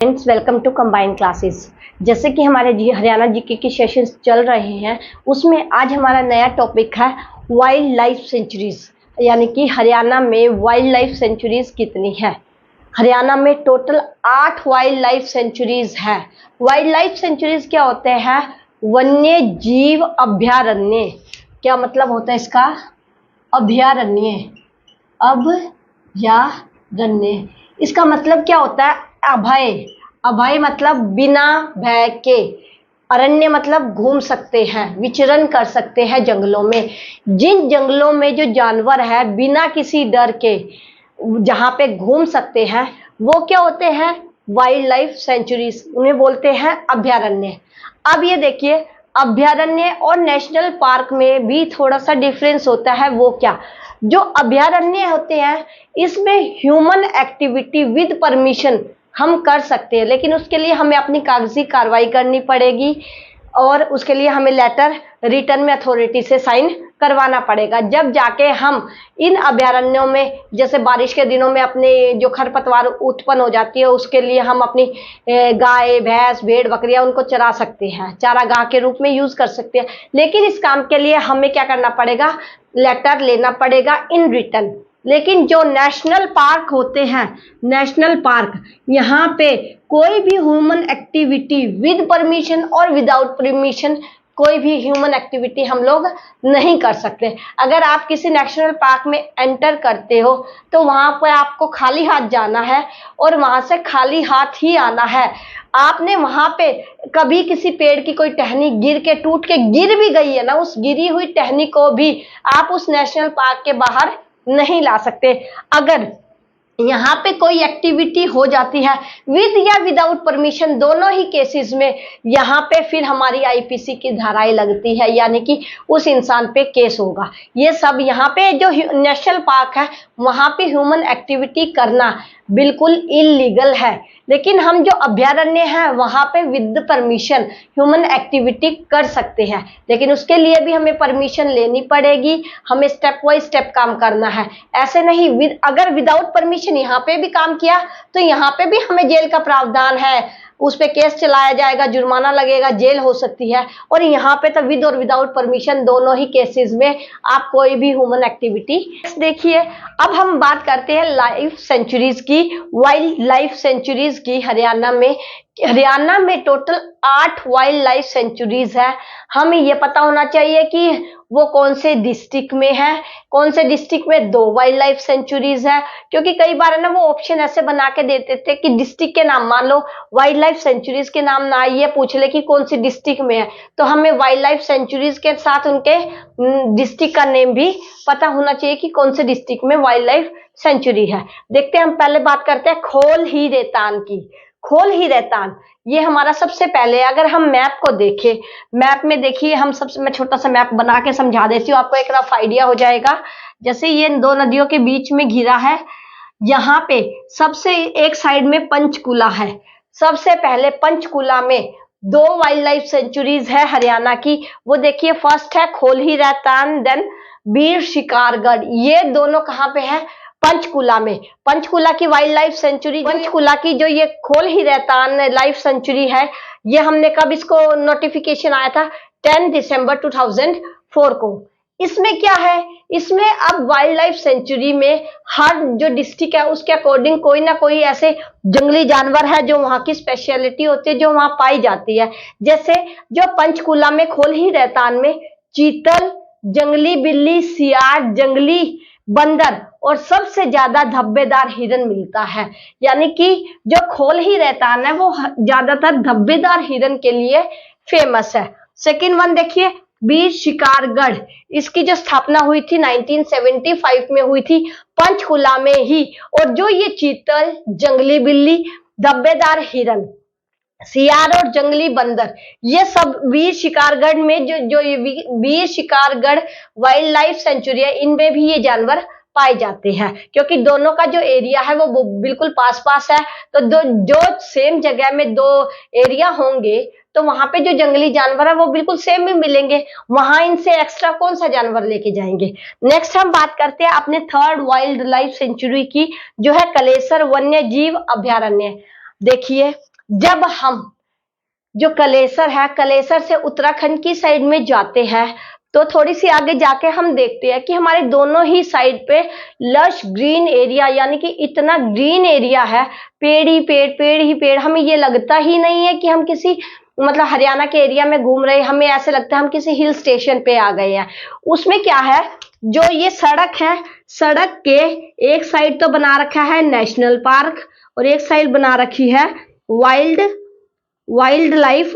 Friends, welcome to combined classes. जैसे कि हमारे हरियाणा जीके के सेशंस चल रहे हैं, उसमें आज हमारा नया टॉपिक है वाइल्ड लाइफ सेंचुरीज, यानी कि हरियाणा में वाइल्ड लाइफ सेंचुरीज कितनी है। हरियाणा में टोटल 8 वाइल्ड लाइफ सेंचुरीज है। वाइल्ड लाइफ सेंचुरीज क्या होते हैं? वन्य जीव अभयारण्य। क्या मतलब होता है इसका? अभयारण्य, अभयारण्य। इसका मतलब क्या होता है? अभय। अभय मतलब बिना भय के। अरण्य मतलब घूम सकते हैं, विचरण कर सकते हैं जंगलों में। जिन जंगलों में जो जानवर है बिना किसी डर के जहां पे घूम सकते हैं, वो क्या होते हैं? वाइल्ड लाइफ सेंचुरीज, उन्हें बोलते हैं अभयारण्य। अब ये देखिए, अभयारण्य और नेशनल पार्क में भी थोड़ा सा डिफरेंस होता है। वो क्या? जो अभयारण्य होते हैं, इसमें ह्यूमन एक्टिविटी विद परमिशन हम कर सकते हैं, लेकिन उसके लिए हमें अपनी कागजी कार्रवाई करनी पड़ेगी और उसके लिए हमें लेटर रिटर्न में अथॉरिटी से साइन करवाना पड़ेगा। जब जाके हम इन अभयारण्यों में, जैसे बारिश के दिनों में अपने जो खरपतवार उत्पन्न हो जाती है, उसके लिए हम अपनी गाय, भैंस, भेड़, बकरियां उनको चरा सकते हैं, चारागाह के रूप में यूज कर सकते हैं। लेकिन इस काम के लिए हमें क्या करना पड़ेगा? लेटर लेना पड़ेगा इन रिटर्न। लेकिन जो नेशनल पार्क होते हैं, नेशनल पार्क, यहाँ पे कोई भी ह्यूमन एक्टिविटी विद परमिशन और विदाउट परमिशन कोई भी ह्यूमन एक्टिविटी हम लोग नहीं कर सकते। अगर आप किसी नेशनल पार्क में एंटर करते हो तो वहां पर आपको खाली हाथ जाना है और वहां से खाली हाथ ही आना है। आपने वहां पे कभी किसी पेड़ की कोई टहनी गिर के, टूट के गिर भी गई है ना, उस गिरी हुई टहनी को भी आप उस नेशनल पार्क के बाहर नहीं ला सकते। अगर यहाँ पे कोई एक्टिविटी हो जाती है विद या विदाउट परमिशन, दोनों ही केसेस में यहाँ पे फिर हमारी आईपीसी की धाराएं लगती है, यानी कि उस इंसान पे केस होगा। ये सब यहाँ पे जो नेशनल पार्क है, वहां पे ह्यूमन एक्टिविटी करना बिल्कुल इलीगल है। लेकिन हम जो अभयारण्य हैं, वहां पे विद परमिशन ह्यूमन एक्टिविटी कर सकते हैं, लेकिन उसके लिए भी हमें परमिशन लेनी पड़ेगी। हमें स्टेप बाय स्टेप काम करना है। ऐसे नहीं अगर विदाउट परमिशन यहाँ पे भी काम किया तो यहाँ पे भी हमें जेल का प्रावधान है, उस पे केस चलाया जाएगा, जुर्माना लगेगा, जेल हो सकती है। और यहाँ पे तो विद और विदाउट परमिशन दोनों ही केसेस में आप कोई भी ह्यूमन एक्टिविटी। देखिए, अब हम बात करते हैं लाइफ सेंचुरीज की, वाइल्ड लाइफ सेंचुरीज की। हरियाणा में टोटल 8 वाइल्ड लाइफ सेंचुरीज है। हमें यह पता होना चाहिए कि वो कौन से डिस्ट्रिक्ट में है, कौन से डिस्ट्रिक्ट में 2 वाइल्ड लाइफ सेंचुरीज है। क्योंकि कई बार है ना, वो ऑप्शन ऐसे बना के देते थे कि डिस्ट्रिक्ट के नाम, मान लो वाइल्ड लाइफ सेंचुरीज के नाम ना ये पूछ ले कि कौन सी डिस्ट्रिक्ट में है, तो हमें वाइल्ड लाइफ सेंचुरीज के साथ उनके डिस्ट्रिक्ट का नेम भी पता होना चाहिए कि कौन से डिस्ट्रिक्ट में वाइल्ड लाइफ सेंचुरी है। देखते हैं, हम पहले बात करते हैं खोल ही रेतान की। खोल ही रेतान ये हमारा सबसे पहले, अगर हम मैप को देखें, मैप में देखिए, मैं छोटा सा मैप बना के समझा देती हूँ, आपको एक रफ आइडिया हो जाएगा। जैसे ये 2 नदियों के बीच में घिरा है, यहाँ पे सबसे एक साइड में पंचकुला है। सबसे पहले पंचकुला में 2 वाइल्ड लाइफ सेंचुरीज है हरियाणा की। वो देखिए, फर्स्ट है खोल ही रेतान, देन वीर शिकारगढ़। ये दोनों कहाँ पे है? पंचकुला में। पंचकुला की वाइल्ड लाइफ सेंचुरी, पंचकुला की जो ये खोल ही रेतान लाइफ सेंचुरी है, ये हमने कब इसको नोटिफिकेशन आया था? 10 दिसंबर 2004 को। इसमें क्या है? इसमें अब वाइल्ड लाइफ सेंचुरी में हर जो डिस्ट्रिक्ट है उसके अकॉर्डिंग कोई ना कोई ऐसे जंगली जानवर है जो वहां की स्पेशलिटी होती है, जो वहां पाई जाती है। जैसे जो पंचकुला में खोल ही रेतान में चीतल, जंगली बिल्ली, सियार, जंगली बंदर और सबसे ज्यादा धब्बेदार हिरन मिलता है। यानी कि जो खोल ही रेतान है वो ज्यादातर धब्बेदार हिरन के लिए फेमस है। सेकंड वन देखिए, वीर शिकारगढ़। इसकी जो स्थापना हुई थी 1975 में हुई थी, पंचकुला में ही। और जो ये चीतल, जंगली बिल्ली, धब्बेदार हिरन, सियार और जंगली बंदर, ये सब वीर शिकारगढ़ में, जो ये वीर शिकारगढ़ वाइल्ड लाइफ सेंचुरी है, इनमें भी ये जानवर पाए जाते हैं। क्योंकि दोनों का जो एरिया है वो बिल्कुल पास पास है, तो जो सेम जगह में 2 एरिया होंगे तो वहां पे जो जंगली जानवर है वो बिल्कुल सेम ही मिलेंगे। वहां इनसे एक्स्ट्रा कौन सा जानवर लेके जाएंगे। नेक्स्ट हम बात करते हैं अपने 3rd वाइल्ड लाइफ सेंचुरी की, जो है कलेसर वन्य जीव अभयारण्य। देखिए, जब हम जो कलेसर है, कलेसर से उत्तराखंड की साइड में जाते हैं तो थोड़ी सी आगे जाके हम देखते हैं कि हमारे दोनों ही साइड पे लश ग्रीन एरिया, यानी कि इतना ग्रीन एरिया है, पेड़ ही पेड़, पेड़ ही पेड़। हमें ये लगता ही नहीं है कि हम किसी मतलब हरियाणा के एरिया में घूम रहे हैं, हमें ऐसे लगता है हम किसी हिल स्टेशन पे आ गए हैं। उसमें क्या है, जो ये सड़क है, सड़क के एक साइड तो बना रखा है नेशनल पार्क और एक साइड बना रखी है वाइल्ड लाइफ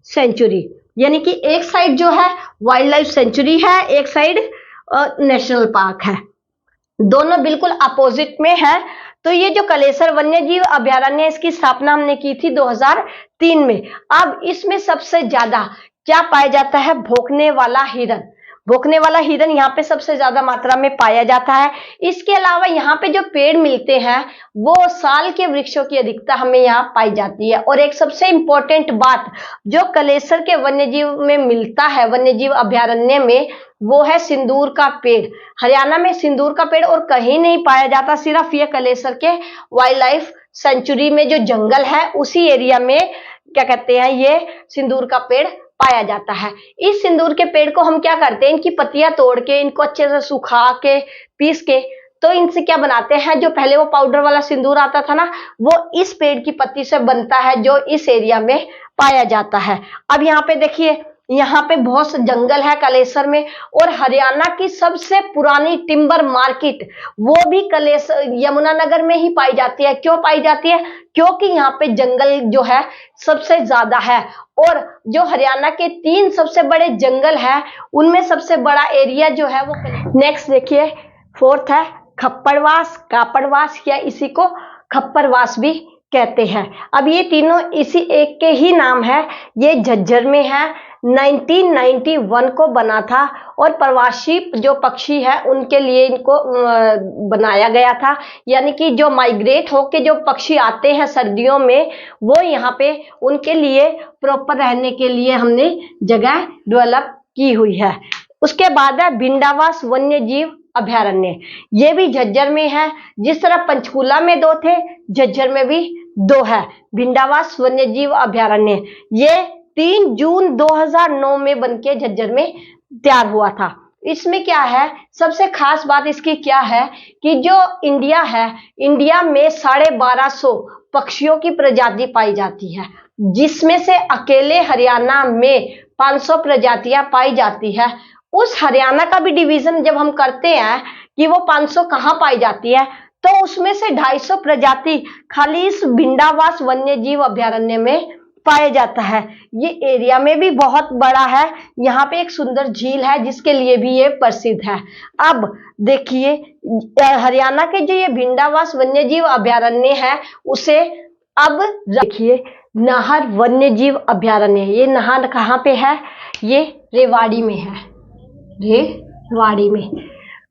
सेंचुरी, यानी कि एक साइड जो है वाइल्ड लाइफ सेंचुरी है, एक साइड नेशनल पार्क है, दोनों बिल्कुल अपोजिट में है। तो ये जो कलेसर वन्य जीव अभयारण्य, इसकी स्थापना हमने की थी 2003 में। अब इसमें सबसे ज्यादा क्या पाया जाता है, भौंकने वाला हिरन। भौंकने वाला हिरन यहाँ पे सबसे ज्यादा मात्रा में पाया जाता है। इसके अलावा यहाँ पे जो पेड़ मिलते हैं वो साल के वृक्षों की अधिकता हमें यहाँ पाई जाती है। और एक सबसे इंपॉर्टेंट बात जो कलेसर के वन्यजीव में मिलता है, वन्यजीव अभयारण्य में, वो है सिंदूर का पेड़। हरियाणा में सिंदूर का पेड़ और कहीं नहीं पाया जाता, सिर्फ ये कलेसर के वाइल्ड लाइफ सेंचुरी में जो जंगल है उसी एरिया में क्या कहते हैं, ये सिंदूर का पेड़ पाया जाता है। इस सिंदूर के पेड़ को हम क्या करते हैं, इनकी पत्तियां तोड़ के, इनको अच्छे से सुखा के, पीस के, तो इनसे क्या बनाते हैं, जो पहले वो पाउडर वाला सिंदूर आता था ना, वो इस पेड़ की पत्ती से बनता है जो इस एरिया में पाया जाता है। अब यहाँ पे देखिए, यहाँ पे बहुत जंगल है कलेसर में, और हरियाणा की सबसे पुरानी टिम्बर मार्केट वो भी कलेसर यमुनानगर में ही पाई जाती है। क्यों पाई जाती है, क्योंकि यहाँ पे जंगल जो है सबसे ज्यादा है। और जो हरियाणा के 3 सबसे बड़े जंगल है उनमें सबसे बड़ा एरिया जो है वो। नेक्स्ट देखिए, 4th है खप्पड़वास, कापड़वास, या इसी को खप्परवास भी कहते हैं। अब ये तीनों इसी एक के ही नाम है। ये झज्जर में है, 1991 को बना था, और प्रवासी जो पक्षी है उनके लिए इनको बनाया गया था, यानी कि जो माइग्रेट होके जो पक्षी आते हैं सर्दियों में, वो यहाँ पे उनके लिए प्रॉपर रहने के लिए हमने जगह डेवलप की हुई है। उसके बाद है भिंडावास वन्य जीव अभयारण्य, ये भी झज्जर में है। जिस तरह पंचकूला में 2 थे, झज्जर में भी 2 है। भिंडावास वन्य जीव अभयारण्य ये 3 जून 2009 में बनके झज्जर में तैयार हुआ था। इसमें क्या है, सबसे खास बात इसकी क्या है कि जो इंडिया है, इंडिया में 1250 पक्षियों की प्रजाति पाई जाती है, जिसमें से अकेले हरियाणा में 500 प्रजातियां पाई जाती है। उस हरियाणा का भी डिवीजन जब हम करते हैं कि वो 500 कहाँ पाई जाती है, तो उसमें से 250 प्रजाति खाली इस भिंडावास वन्य जीव अभयारण्य में पाया जाता है। ये एरिया में भी बहुत बड़ा है। यहाँ पे एक सुंदर झील है जिसके लिए भी ये प्रसिद्ध है। अब देखिए, हरियाणा के जो ये भिंडावास वन्य जीव अभयारण्य है उसे अब देखिए नाहर वन्य जीव अभयारण्य। ये नाहर कहाँ पे है, ये रेवाड़ी में है, रेवाड़ी में।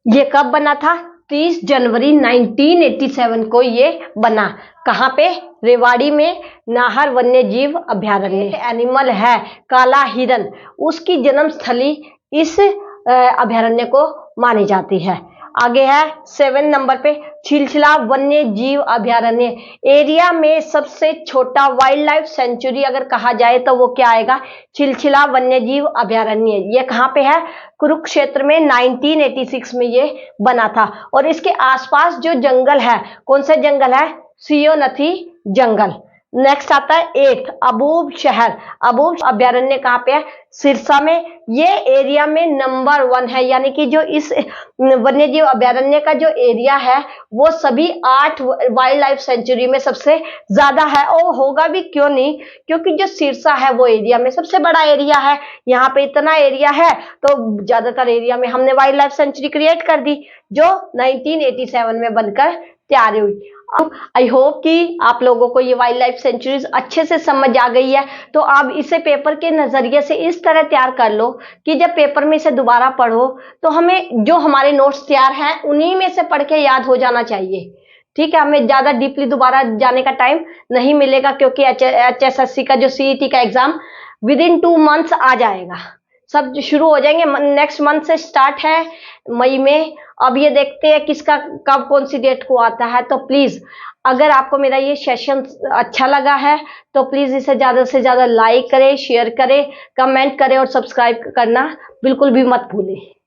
ये कब बना था, 30 जनवरी 1987 को ये बना। कहाँ पे, रेवाड़ी में नाहर वन्य जीव अभयारण्य। एनिमल है काला हिरन, उसकी जन्म स्थली इस अभयारण्य को मानी जाती है। आगे है 7 नंबर पे छिलछिला वन्य जीव अभयारण्य। एरिया में सबसे छोटा वाइल्ड लाइफ सेंचुरी अगर कहा जाए तो वो क्या आएगा, छिलछिला वन्य जीव अभयारण्य। ये कहाँ पे है, कुरुक्षेत्र में 1986 में ये बना था। और इसके आसपास जो जंगल है, कौन सा जंगल है, सियोनथी जंगल। नेक्स्ट आता है 8 अबूब शहर। अबूब अभयारण्य कहाँ पे है, सिरसा में। ये एरिया में नंबर 1 है, यानी कि जो इस वन्यजीव अभयारण्य का जो एरिया है वो सभी 8 वाइल्ड लाइफ सेंचुरी में सबसे ज्यादा है। और होगा भी क्यों नहीं, क्योंकि जो सिरसा है वो एरिया में सबसे बड़ा एरिया है। यहाँ पे इतना एरिया है तो ज्यादातर एरिया में हमने वाइल्ड लाइफ सेंचुरी क्रिएट कर दी जो 1987 में बनकर तैयार हुई। आई होप कि आप लोगों को ये वाइल्ड लाइफ सेंचुरीज अच्छे से समझ आ गई है। तो आप इसे पेपर के नजरिए से इस तरह तैयार कर लो कि जब पेपर में इसे दोबारा पढ़ो तो हमें जो हमारे नोट्स तैयार हैं उन्हीं में से पढ़ के याद हो जाना चाहिए। ठीक है, हमें ज्यादा डीपली दोबारा जाने का टाइम नहीं मिलेगा, क्योंकि HSSC का जो CET का एग्जाम विदिन 2 मंथ्स आ जाएगा, सब शुरू हो जाएंगे। नेक्स्ट मंथ से स्टार्ट है, मई में। अब ये देखते हैं किसका कब कौन सी डेट को आता है। तो प्लीज अगर आपको मेरा ये सेशन अच्छा लगा है तो प्लीज़ इसे ज़्यादा से ज़्यादा लाइक करें, शेयर करें, कमेंट करें और सब्सक्राइब करना बिल्कुल भी मत भूलें।